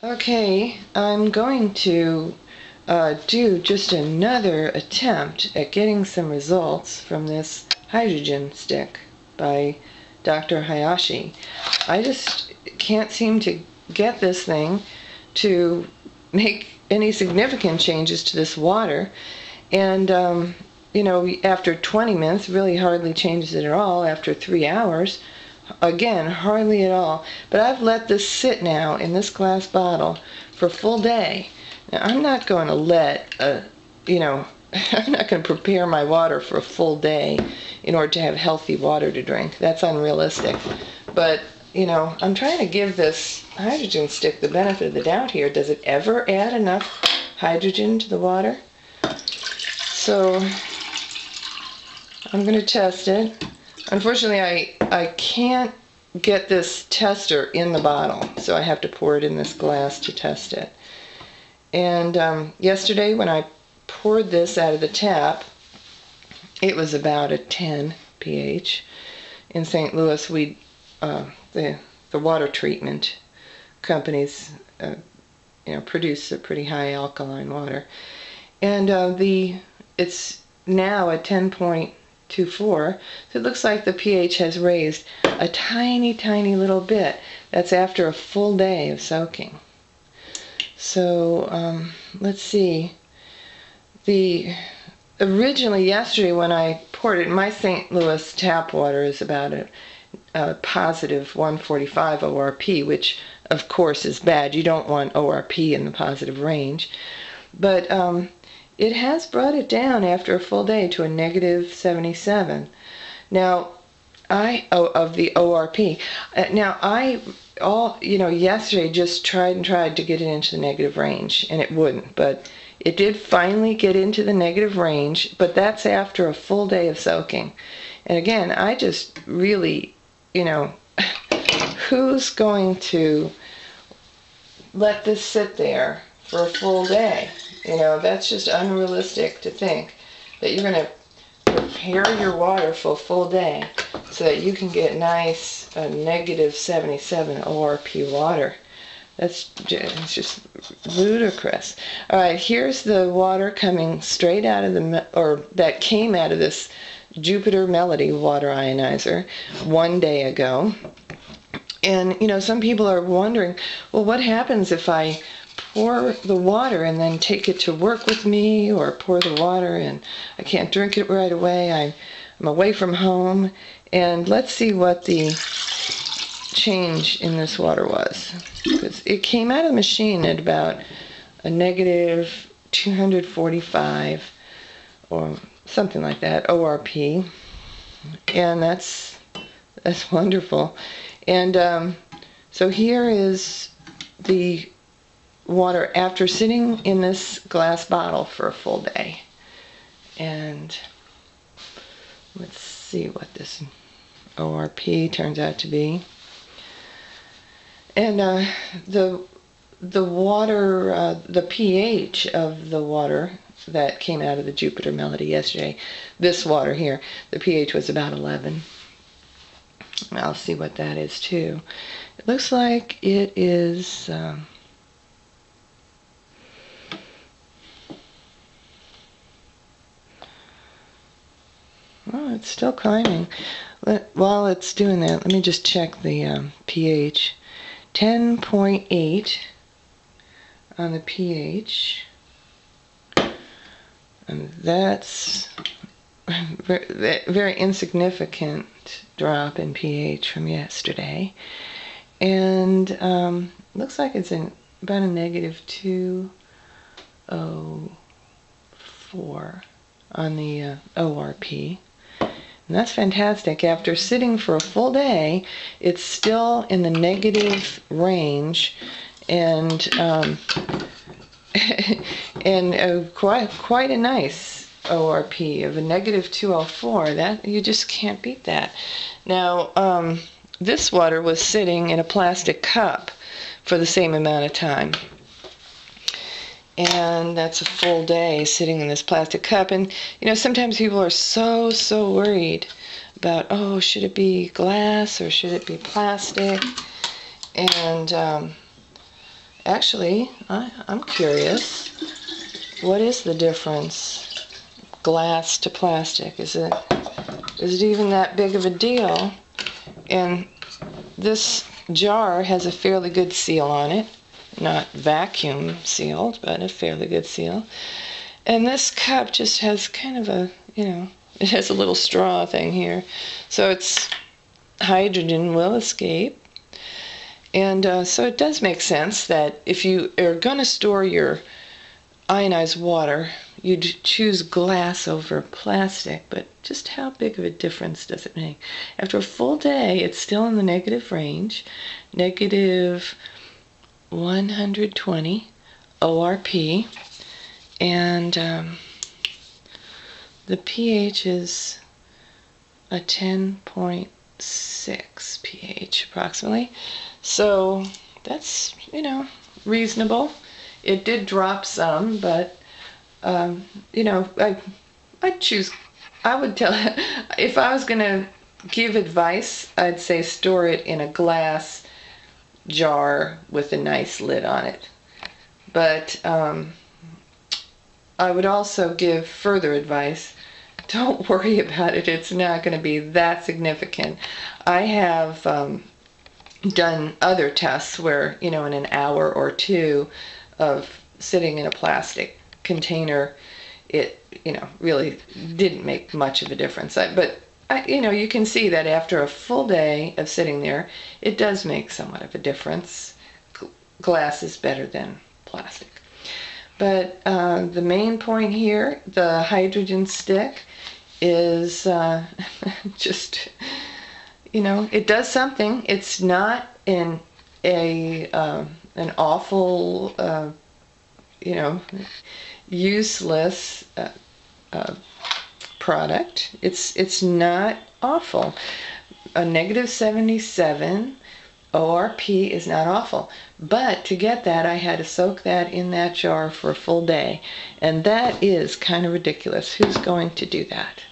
Okay, I'm going to do just another attempt at getting some results from this hydrogen stick by Dr. Hayashi. I just can't seem to get this thing to make any significant changes to this water. And, after 20 minutes, really hardly changes it at all. After 3 hours, again, hardly at all. But I've let this sit now in this glass bottle for a full day. Now, I'm not going to I'm not going to prepare my water for a full day in order to have healthy water to drink. That's unrealistic. But, I'm trying to give this hydrogen stick the benefit of the doubt here. Does it ever add enough hydrogen to the water? So, I'm going to test it. Unfortunately, I can't get this tester in the bottle, so I have to pour it in this glass to test it. And yesterday when I poured this out of the tap, it was about a 10 pH. In St. Louis, the water treatment companies produce a pretty high alkaline water, and it's now at 10.24, so it looks like the pH has raised a tiny, tiny little bit. That's after a full day of soaking. So let's see. Originally yesterday when I poured it, my St. Louis tap water is about a positive 145 ORP, which of course is bad. You don't want ORP in the positive range. But it has brought it down after a full day to a negative 77. Now, of the ORP. Yesterday just tried to get it into the negative range, and it wouldn't. But it did finally get into the negative range, but that's after a full day of soaking. And again, I just really, who's going to let this sit there for a full day? That's just unrealistic to think that you're going to prepare your water for a full day so that you can get nice negative 77 ORP water. It's just ludicrous. All right, here's the water coming straight out of that came out of this Jupiter Melody water ionizer 1 day ago. And, some people are wondering, well, what happens if I pour the water and then take it to work with me, or pour the water and I can't drink it right away? I'm away from home. And let's see what the change in this water was. Because it came out of the machine at about a negative 245 or something like that ORP. And that's wonderful. And so here is the water after sitting in this glass bottle for a full day. And let's see what this ORP turns out to be. And the water, the pH of the water that came out of the Jupiter Melody yesterday, this water here, the pH was about 11. I'll see what that is too. It looks like it is oh, it's still climbing. While it's doing that, let me just check the pH. 10.8 on the pH. And that's very insignificant drop in pH from yesterday. And looks like it's about a negative 204 on the ORP. And that's fantastic. After sitting for a full day, it's still in the negative range, and quite a nice ORP of a negative 204. That you just can't beat that. Now, this water was sitting in a plastic cup for the same amount of time. And that's a full day sitting in this plastic cup. And, sometimes people are so worried about, oh, should it be glass or should it be plastic? And actually, I'm curious. What is the difference? Glass to plastic. Is it even that big of a deal? And this jar has a fairly good seal on it. Not vacuum sealed, but a fairly good seal. And this cup just has kind of a, it has a little straw thing here. So it's hydrogen will escape. And so it does make sense that if you are going to store your ionized water, you'd choose glass over plastic, but just how big of a difference does it make? After a full day, it's still in the negative range, negative 120 ORP, and the pH is a 10.6 pH approximately. So that's, reasonable. It did drop some, but I would tell, if I was going to give advice, I'd say store it in a glass jar with a nice lid on it. But I would also give further advice. Don't worry about it. It's not going to be that significant. I have done other tests where, in an hour or two of sitting in a plastic container, it, really didn't make much of a difference. But you can see that after a full day of sitting there, it does make somewhat of a difference. Glass is better than plastic. But the main point here, the hydrogen stick, is just, it does something. It's not an awful, useless product. It's not awful. A negative 77 ORP is not awful. But to get that, I had to soak that in that jar for a full day. And that is kind of ridiculous. Who's going to do that?